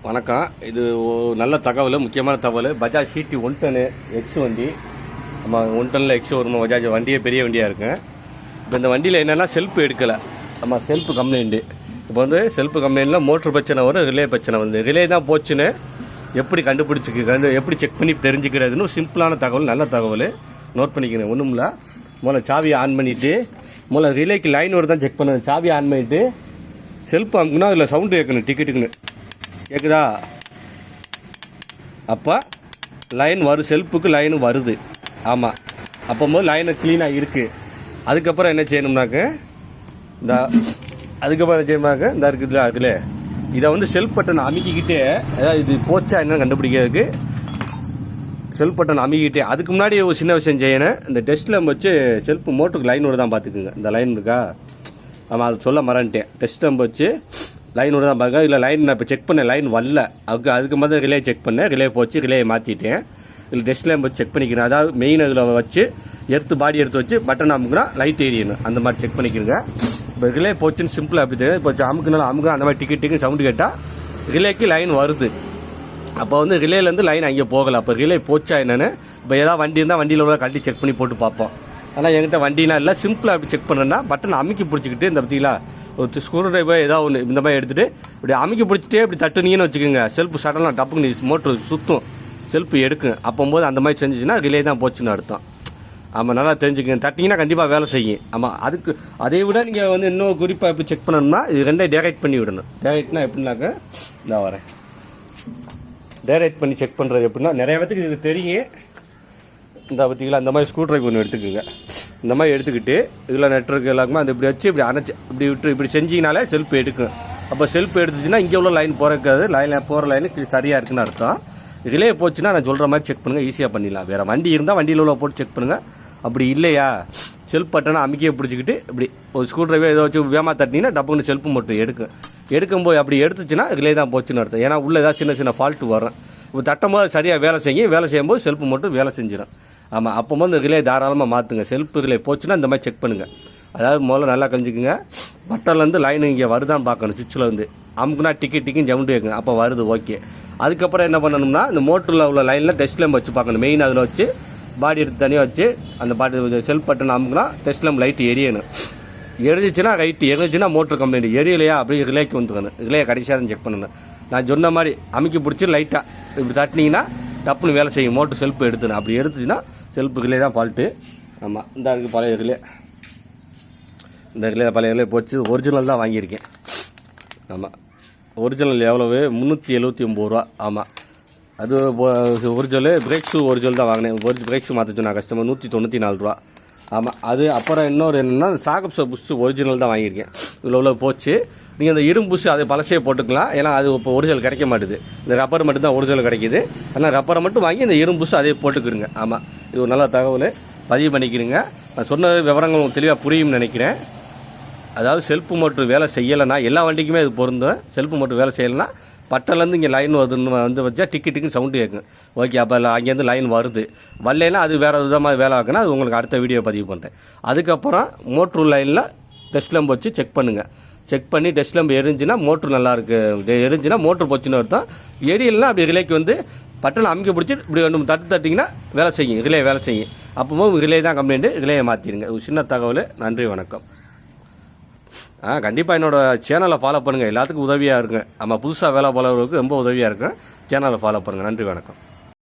வணக்கம். இது நல்ல தகவல், முக்கியமான தகவல். பஜாஜ் சிடி 110 எக்ஸ் வண்டி. நம்ம 110ல் எக்ஸ் வருமா பஜாஜ் வண்டியே பெரிய வண்டியாக இருக்குங்க. இப்போ இந்த வண்டியில் என்னென்னா செல்ஃப் எடுக்கலை. நம்ம செல்ஃப் கம்ப்ளைண்ட்டு. இப்போ வந்து செல்ஃப் கம்ப்ளைண்ட்டில் மோட்ரு பிரச்சனை வரும், ரிலே பிரச்சனை வந்து ரிலே தான் போச்சுன்னு எப்படி எப்படி செக் பண்ணி தெரிஞ்சுக்கிறதுன்னு சிம்பிளான தகவல், நல்ல தகவல். நோட் பண்ணிக்கிறேன். ஒன்றும் இல்லை, முதல்ல சாவியை ஆன் பண்ணிவிட்டு முதல்ல ரிலேக்கு லைன் வருதான் செக் பண்ணுவேன். சாவியை ஆன் பண்ணிவிட்டு செல்ஃப் அமுக்குன்னா அதில் சவுண்டு கேட்கணும், டிக்கெட்டுக்குன்னு கேட்குதா? அப்போ லைன் வரும், செல்ஃபுக்கு லைனு வருது. ஆமாம், அப்போது லைனை க்ளீனாக இருக்குது. அதுக்கப்புறம் என்ன செய்யணும்னாக்க இந்த இருக்குதுல அதில் இதை வந்து செல்ஃப் பட்டன் அமுக்கிக்கிட்டே, அதாவது இது போச்சா என்னன்னு கண்டுபிடிக்கிறதுக்கு செல்ஃப் பட்டன் அமுக்கிக்கிட்டே. அதுக்கு முன்னாடி ஒரு சின்ன விஷயம் செய்யணும். இந்த டெஸ்ட்டில் வச்சு செல்ஃப் மோட்டருக்கு லைன் வருதான் பார்த்துக்குங்க. இந்த லைன் இருக்கா? ஆமாம், அது சொல்ல மறந்துட்டேன். டெஸ்ட்டில் வச்சு லைன் விட தான் பாருங்க. இல்லை லைன் நான் இப்போ செக் பண்ணேன், லைன் வரல. அதுக்கு முதல்ல ரிலே செக் பண்ணேன், ரிலே போச்சு, ரிலே மாற்றிட்டேன். இல்லை டெஸ்ட் லேம்ப் வச்சு செக் பண்ணிக்கிறேன். அதாவது மெயின் இதில் வச்சு பாடி எடுத்து வச்சு பட்டன் அமுக்குனா லைட் எரியணும், அந்த மாதிரி செக் பண்ணிக்கிறேங்க. இப்போ ரிலே போச்சுன்னு சிம்பிளாக அப்படி தெரியும். இப்போ அமுக்குனா அந்த மாதிரி டிக்கெட்டுக்கு சவுண்டு கேட்டால் ரிலேக்கு லைன் வருது. அப்போ வந்து ரிலேலேருந்து லைன் அங்கே போகலை. அப்போ ரிலே போச்சா என்னென்னு இப்போ ஏதாவது வண்டி இருந்தால் வண்டியில் உள்ள கழட்டி செக் பண்ணி போட்டு பார்ப்போம். ஆனால் என்கிட்ட வண்டிலாம் இல்லை, சிம்பிளாக அப்படி செக் பண்ணுறேன்னா பட்டன் அமுக்கி பிடிச்சிக்கிட்டு இந்த பார்த்தீங்களா ஒரு ஸ்க்ரூ டிரைவர் ஏதாவது ஒன்று இந்த மாதிரி எடுத்துகிட்டு இப்படி அமுக்கி பிடிச்சிட்டே இப்படி தட்டுனீங்கன்னு வச்சுக்கோங்க, செல்ஃப் சடனாக டப்புக்கு மோட்ரு சுற்றும், செல்ஃப் எடுக்கும். அப்போது அந்த மாதிரி செஞ்சிச்சுன்னா ரிலே தான் போச்சுன்னு அர்த்தம். ஆமாம், நல்லா தெரிஞ்சுக்கங்க. தட்டிங்கன்னா கண்டிப்பாக வேலை செய்யும். ஆமாம், அதுக்கு அதை விட நீங்கள் வந்து இன்னும் குறிப்பாக எப்படி செக் பண்ணணும்னா இது ரெண்டையும் டேரக்ட் பண்ணி விடணும். டேரக்ட்னா எப்படின்னாக்க நான் வரேன். டேரக்ட் பண்ணி செக் பண்ணுறது எப்படின்னா நிறைய பேத்துக்கு இது தெரியும். இந்த பார்த்தீங்களா, இந்த மாதிரி ஸ்க்ரூ டிரைவர் ஒன்று எடுத்துக்கோங்க. இந்த மாதிரி எடுத்துக்கிட்டு இதில் நெட்வொர்க் எல்லாருக்குமே அந்த இப்படி வச்சு இப்படி அணைச்சி இப்படி விட்டு இப்படி செஞ்சிங்கனாலே செல்ஃப் எடுக்கும். அப்போ செல்ஃப் எடுத்துச்சுன்னா இங்கே உள்ள லைன் போகிறக்காது, போகிற லைனுக்கு சரியாக இருக்குன்னு அர்த்தம். ரிலே போச்சுன்னா நான் சொல்கிற மாதிரி செக் பண்ணுங்கள், ஈஸியாக பண்ணிடலாம். வேறு வண்டி இருந்தால் வண்டியில் உள்ள போட்டு செக் பண்ணுங்கள். அப்படி இல்லையா செல்ஃப் பட்டனை அமுக்கியை பிடிச்சிக்கிட்டு இப்படி ஒரு ஸ்க்ரூ டிரைவர் ஏதோ வச்சு வேமா தட்டினீங்கன்னா டப்புன்னு செல்ஃப் மட்டும் எடுக்கும்போது அப்படி எடுத்துச்சுன்னா ரிலே தான் போச்சுன்னு அர்த்தம். ஏன்னா உள்ளே ஏதாவது சின்ன சின்ன ஃபால்ட்டு வரும். இப்போ தட்டும் போது சரியாக வேலை செய்யும்போது செல்ஃப் மட்டும் வேலை செஞ்சிடும். ஆமாம், அப்போ வந்து ரிலே தாராளமாக மாற்றுங்க. செல்ஃப் ரிலே போச்சுன்னா இந்த மாதிரி செக் பண்ணுங்கள். அதாவது முதல்ல நல்லா கழிஞ்சிக்குங்க. பட்டன்லேருந்து லைன் இங்கே வருதான் பார்க்கணும். சுவிட்சில் வந்து அமுக்குனா டிக்கெட்டிக்கும் ஜவுண்டு வைக்குங்க, அப்போ வருது, ஓகே. அதுக்கப்புறம் என்ன பண்ணணும்னா இந்த மோட்டரில் உள்ள லைனில் டெஸ்ட் லேம்ப் வச்சு பார்க்கணும். மெயின் அதில் வச்சு பாடி எடுத்து தனியாக வச்சு அந்த பாடி செல்ஃப் பட்டன் அமுக்குனா டெஸ்ட் லேம்ப் லைட்டு எரியணும். எரிஞ்சிச்சுன்னா ரைட்டு, எரிஞ்சிச்சுன்னா மோட்டர் கம்ப்ளைண்ட். எரியலையா அப்படி ரிலேக்கு வந்துக்கணும். ரிலே கடைசியாக தான் செக் பண்ணணும். நான் சொன்ன மாதிரி அமுக்கி பிடிச்சி லைட்டாக இப்படி தட்டினீங்கன்னா டப்புன்னு வேலை செய்யும். மோட்டர் செல்ஃப் எடுத்துணும். அப்படி எடுத்துச்சுன்னா செல்ஃபு ரிலே தான் ஃபால்ட்டு. ஆமாம், இந்த இருக்குது பழைய ரிலே. இந்த ரிலே பழைய ரிலே போச்சு. ஒரிஜினல் தான் வாங்கியிருக்கேன். ஆமாம், ஒரிஜினல் எவ்வளவு? 379 ரூபா. ஆமாம், அது ஒரிஜினல். பிரேக் ஷூ ஒரிஜினல் தான் வாங்கினேன். பிரேக் ஷூ மாற்ற சொன்ன கஸ்டமர் 194 ரூபா. ஆமாம், அது அப்புறம் இன்னொரு என்னென்னா சாகப் புஷ் ஒரிஜினல் தான் வாங்கியிருக்கேன். இவ்வளோ போச்சு. நீங்கள் இந்த இரும்பு புஷ் அதை பழசையே போட்டுக்கலாம். ஏன்னா அது இப்போ ஒரிஜினல் கிடைக்க மாட்டுது. இந்த ரப்பர் மட்டும் தான் ஒரிஜினல் கிடைக்கிது. ஆனால் ரப்பரை மட்டும் வாங்கி இந்த இரும்பு புஷ் அதே போட்டுக்கிறங்க. ஆமாம், இது ஒரு நல்ல தகவல், பதிவு பண்ணிக்கிறீங்க. நான் சொன்ன விவரங்கள் தெளிவாக புரியும்னு நினைக்கிறேன். அதாவது செல்ஃப் மோட்ரு வேலை செய்யலைன்னா எல்லா வண்டிக்குமே இது பொருந்தும். செல்ஃப் மோட்ரு வேலை செய்யலைன்னா பட்டன்லேருந்து இங்கே லைன் வந்து வச்சா டிக்கெட்டுக்கு சவுண்டு கேட்கும். ஓகே, அப்போ அங்கேருந்து லைன் வருது. வரலைன்னா அது வேறு விதமாக வேலை ஆகுன்னா அது உங்களுக்கு அடுத்த வீடியோ பதிவு பண்ணுறேன். அதுக்கப்புறம் மோட்ரு லைனில் டெஸ்ட் லேம்ப் வச்சு செக் பண்ணுங்கள். செக் பண்ணி டெஸ்ட் லேம்ப் எரிஞ்சுன்னா மோட்ரு நல்லாயிருக்கு, எரிஞ்சுன்னா மோட்ரு போச்சுன்னு அர்த்தம். எரியலைன்னா அப்படி ரிலேக்கு வந்து பட்டனை அமுக்கி பிடிச்சி இப்படி ஒன்று தட்டிங்கன்னா வேலை செய்யும், ரிலே வேலை செய்யும். அப்போது ரிலே தான் கம்ப்ளைண்ட்டு, ரிலேயை மாற்றிடுங்க. ஒரு சின்ன தகவல். நன்றி, வணக்கம். கண்டிப்பாக என்னோடய சேனலை ஃபாலோ பண்ணுங்கள். எல்லாத்துக்கும் உதவியாக இருக்குங்க. நம்ம புதுசாக வேலை போகிறவங்களுக்கு ரொம்ப உதவியாக இருக்கும். சேனலை ஃபாலோ பண்ணுங்கள். நன்றி, வணக்கம்.